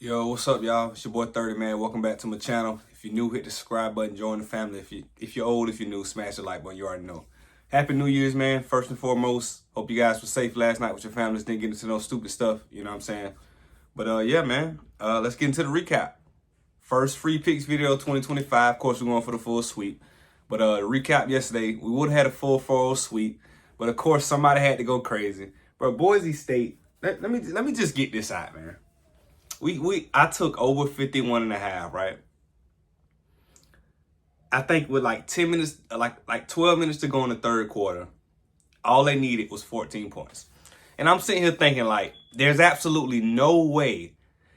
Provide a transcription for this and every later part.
Yo, what's up, y'all? It's your boy 30 Man. Welcome back to my channel. If you're new, hit the subscribe button, join the family. If you're old, if you're new, smash the like button. You already know. Happy New Year's, man. First and foremost, hope you guys were safe last night with your families. Didn't get into no stupid stuff. You know what I'm saying? But yeah, man. Let's get into the recap. First free picks video 2025. Of course, we're going for the full sweep. But recap yesterday, we would have had a full 4-0 sweep. But of course, somebody had to go crazy. Bro, Boise State. Let me just get this out, man. I took over 51.5, right? I think with like 10 minutes, like 12 minutes to go in the third quarter, all they needed was 14 points. And I'm sitting here thinking, like, there's absolutely no way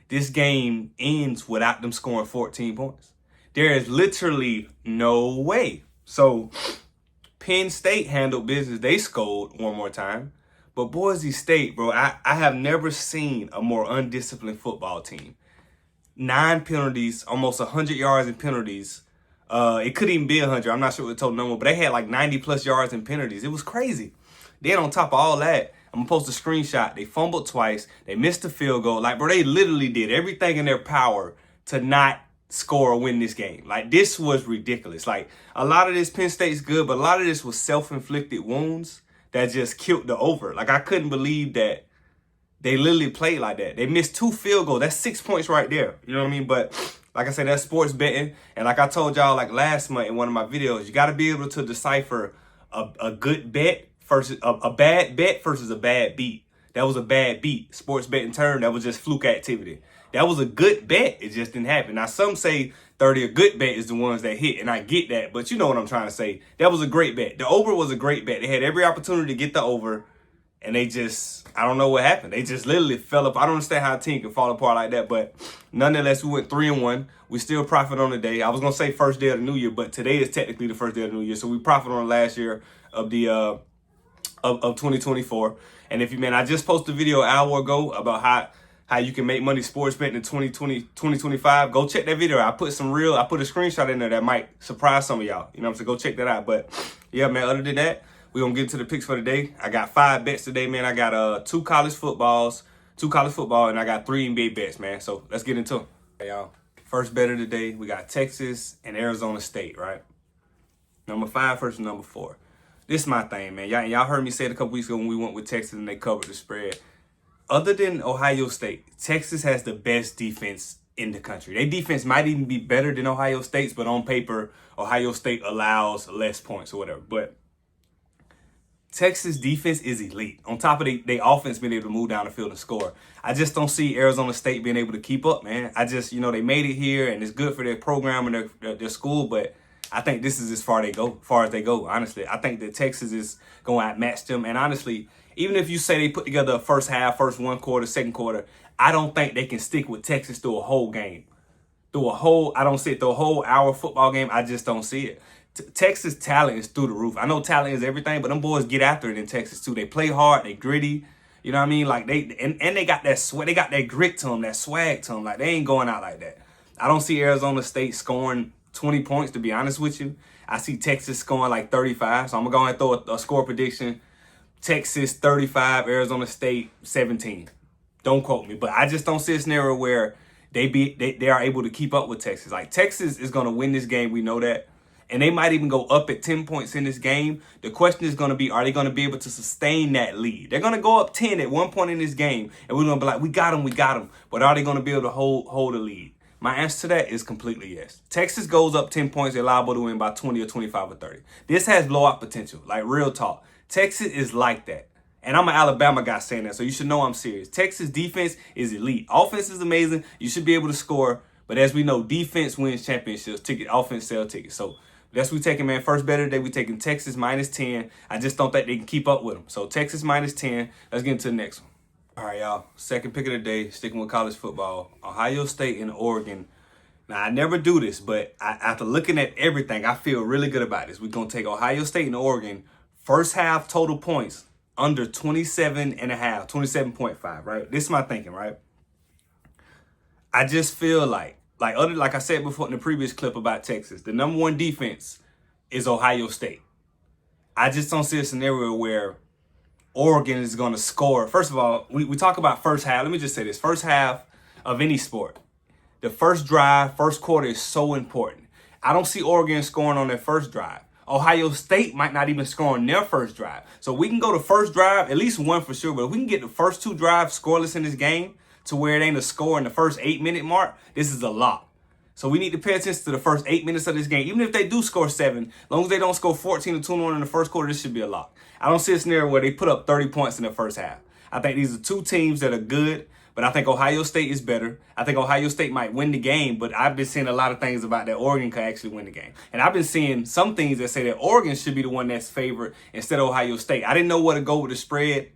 this game ends without them scoring 14 points. There is literally no way. So Penn State handled business. They scored one more time. But Boise State, bro, I have never seen a more undisciplined football team. 9 penalties, almost 100 yards in penalties. It could even be 100. I'm not sure what the total number, but they had like 90 plus yards in penalties. It was crazy. Then on top of all that, I'm going to post a screenshot. They fumbled twice. They missed a field goal. Like, bro, they literally did everything in their power to not score or win this game. Like, this was ridiculous. Like, a lot of this Penn State's good, but a lot of this was self-inflicted wounds that just killed the over. Like, I couldn't believe that they literally played like that. They missed 2 field goals. That's 6 points right there. You know what I mean? But like I said, that's sports betting. And like I told y'all like last month in one of my videos, you got to be able to decipher a good bet versus a bad bet versus a bad beat. That was a bad beat. Sports betting term, that was just fluke activity. That was a good bet. It just didn't happen. Now, some say 30, a good bet is the ones that hit, and I get that, but you know what I'm trying to say. That was a great bet. The over was a great bet. They had every opportunity to get the over, and they just, I don't know what happened. They just literally fell apart. I don't understand how a team can fall apart like that, but nonetheless, we went 3-1. We still profit on the day. I was going to say first day of the new year, but today is technically the first day of the new year, so we profit on the last year of the of 2024. And if you, man, I just posted a video an hour ago about how you can make money sports betting in 2025. Go check that video. I put a screenshot in there that might surprise some of y'all. You know what I'm saying? Go check that out. But yeah, man, other than that, we're going to get into the picks for the day. I got 5 bets today, man. I got 2 college football, and I got 3 NBA bets, man. So let's get into them. Hey, y'all. First bet of the day, we got Texas and Arizona State, right? Number 5 versus number 4. This is my thing, man. Y'all heard me say it a couple weeks ago when we went with Texas and they covered the spread. Other than Ohio State, Texas has the best defense in the country. Their defense might even be better than Ohio State's, but on paper, Ohio State allows less points or whatever. But Texas defense is elite. On top of their offense being able to move down the field and score. I just don't see Arizona State being able to keep up, man. I just, they made it here and it's good for their program and their school, but I think this is as far as they go, honestly. I think that Texas is going to outmatch them. And honestly, even if you say they put together a first half, first 1 quarter, second quarter, I don't think they can stick with Texas through a whole game. I don't see it through a whole hour football game. I just don't see it. Texas talent is through the roof. I know talent is everything, but them boys get after it in Texas too. They play hard, they gritty. You know what I mean? Like they got that sweat, they got that grit to them, that swag to them. Like they ain't going out like that. I don't see Arizona State scoring 20 points, to be honest with you. I see Texas scoring like 35. So I'm going to go ahead and throw a score prediction. Texas 35, Arizona State 17. Don't quote me, but I just don't see a scenario where they are able to keep up with Texas. Like Texas is going to win this game. We know that. And they might even go up at 10 points in this game. The question is going to be, are they going to be able to sustain that lead? They're going to go up 10 at one point in this game, and we're going to be like, we got them. But are they going to be able to hold the lead? My answer to that is completely yes. Texas goes up 10 points, they're liable to win by 20 or 25 or 30. This has blowout potential, like real talk. Texas is like that. And I'm an Alabama guy saying that, so you should know I'm serious. Texas defense is elite. Offense is amazing. You should be able to score. But as we know, defense wins championships. Offense sell tickets. So that's what we taking, man. First bet of the day, we taking Texas minus 10. I just don't think they can keep up with them. So Texas minus 10. Let's get into the next one. All right, y'all. Second pick of the day, sticking with college football. Ohio State and Oregon. Now, I never do this, but after looking at everything, I feel really good about this. We're going to take Ohio State and Oregon. First half total points under 27.5, 27.5, right? This is my thinking, right? I just feel like I said before in the previous clip about Texas, the number 1 defense is Ohio State. I just don't see a scenario where Oregon is going to score. First of all, we talk about first half. Let me just say this. First half, of any sport. The first drive, first quarter is so important. I don't see Oregon scoring on their first drive. Ohio State might not even score on their first drive. So we can go to first drive, at least one for sure, but if we can get the first 2 drives scoreless in this game to where it ain't a score in the first 8-minute mark, this is a lock. So we need to pay attention to the first 8 minutes of this game. Even if they do score 7, as long as they don't score 14 or 21 in the first quarter, this should be a lock. I don't see a scenario where they put up 30 points in the first half. I think these are 2 teams that are good, but I think Ohio State is better. I think Ohio State might win the game, but I've been seeing a lot of things about that Oregon could actually win the game. And I've been seeing some things that say that Oregon should be the one that's favored instead of Ohio State. I didn't know where to go with the spread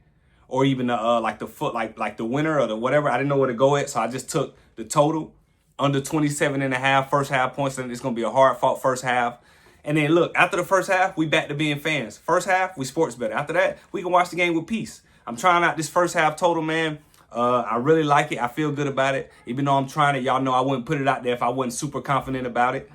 or even the like the winner or the whatever. I didn't know where to go at, so I just took the total under 27.5 first half points, and it's going to be a hard-fought first half. And then, look, after the first half, we back to being fans. First half, we sports better. After that, we can watch the game with peace. I'm trying out this first half total, man. I really like it. I feel good about it. Even though I'm trying it, y'all know I wouldn't put it out there if I wasn't super confident about it.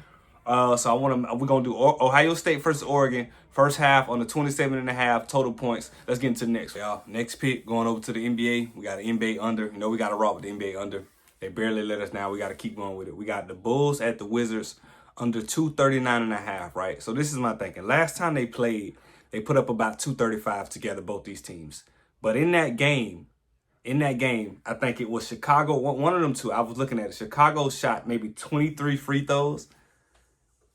So we're going to do Ohio State versus Oregon. First half on the 27.5 total points. Let's get into the next, y'all. Next pick, going over to the NBA. We got an NBA under. You know we got to rock with the NBA under. They barely let us now. We got to keep going with it. We got the Bulls at the Wizards under 239.5, right? So this is my thinking. Last time they played, they put up about 235 together, both these teams. But in that game, I think it was Chicago, one of them two, I was looking at it. Chicago shot maybe 23 free throws.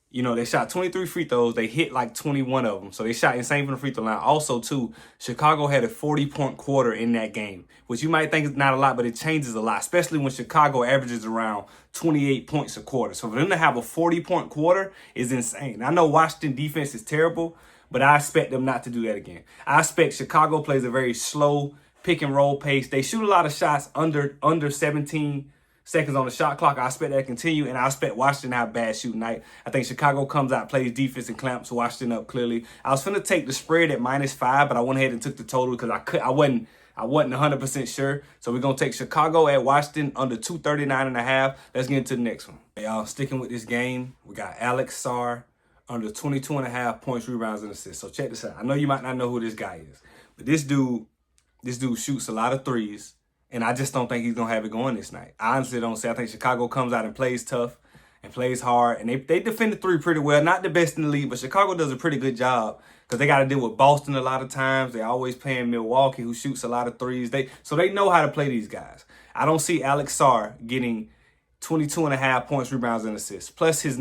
You know, they shot 23 free throws. They hit like 21 of them. So they shot insane from the free throw line. Also, too, Chicago had a 40-point quarter in that game, which you might think is not a lot, but it changes a lot, especially when Chicago averages around 28 points a quarter. So for them to have a 40-point quarter is insane. I know Washington defense is terrible, but I expect them not to do that again. I expect Chicago plays a very slow pick and roll pace. They shoot a lot of shots under 17 seconds on the shot clock. I expect that to continue, and I expect Washington to have a bad shooting night. I think Chicago comes out, plays defense, and clamps Washington up clearly. I was finna take the spread at -5, but I went ahead and took the total because I wasn't 100% sure. So we're gonna take Chicago at Washington under 239.5. Let's get into the next one. Y'all, sticking with this game, we got Alex Sarr under 22.5 points, rebounds, and assists. So check this out. I know you might not know who this guy is, but this dude shoots a lot of threes. And I just don't think he's going to have it going this night. I honestly don't see. I think Chicago comes out and plays tough and plays hard. And they defend the 3 pretty well. Not the best in the league, but Chicago does a pretty good job because they got to deal with Boston a lot of times. They always playing Milwaukee, who shoots a lot of threes. So they know how to play these guys. I don't see Alex Sarr getting 22.5 points, rebounds, and assists. Plus his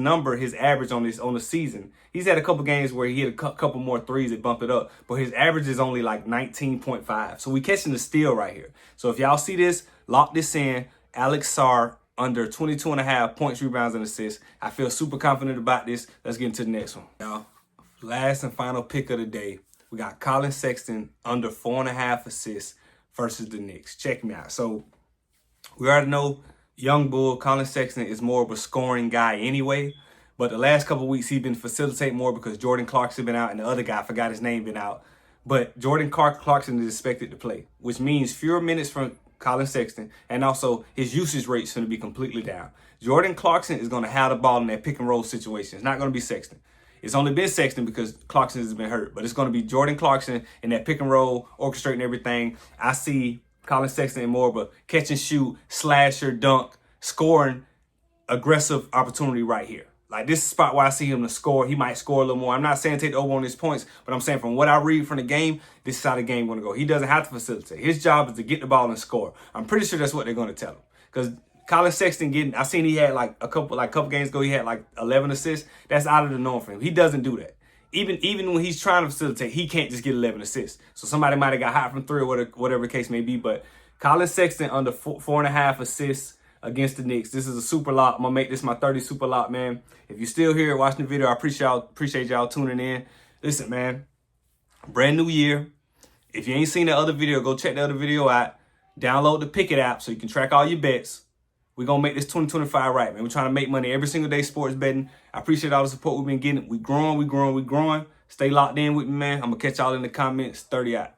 average on the season. He's had a couple games where he hit a couple more threes that bumped it up, but his average is only like 19.5. So we catching the steal right here. So if y'all see this, lock this in. Alex Sarr under 22.5 points, rebounds, and assists. I feel super confident about this. Let's get into the next one. Y'all, last and final pick of the day. We got Collin Sexton under 4.5 assists versus the Knicks. Check me out. So we already know young bull Collin Sexton is more of a scoring guy anyway. But the last couple of weeks, he's been facilitating more because Jordan Clarkson been out and the other guy, I forgot his name, been out. But Jordan Clarkson is expected to play, which means fewer minutes from Collin Sexton, and also his usage rate is going to be completely down. Jordan Clarkson is going to have the ball in that pick and roll situation. It's not going to be Sexton. It's only been Sexton because Clarkson has been hurt, but it's going to be Jordan Clarkson in that pick and roll, orchestrating everything. I see Collin Sexton in more of a catch and shoot, slasher, dunk, scoring, aggressive opportunity right here. Like, this is a spot where I see him to score. He might score a little more. I'm not saying take the over on his points, but I'm saying from what I read from the game, this is how the game going to go. He doesn't have to facilitate. His job is to get the ball and score. I'm pretty sure that's what they're going to tell him. Because Collin Sexton I seen he had like a couple games ago, he had like 11 assists. That's out of the norm for him. He doesn't do that. Even when he's trying to facilitate, he can't just get 11 assists. So somebody might have got hot from 3 or whatever the case may be. But Collin Sexton under 4.5 assists against the Knicks. This is a super lock. I'm going to make this my 30 super lock, man. If you're still here watching the video, I appreciate y'all tuning in. Listen, man, brand new year. If you ain't seen the other video, go check the other video out. Download the Pick It app so you can track all your bets. We're going to make this 2025 right, man. We're trying to make money every single day sports betting. I appreciate all the support we've been getting. We growing. Stay locked in with me, man. I'm going to catch y'all in the comments. 30 out.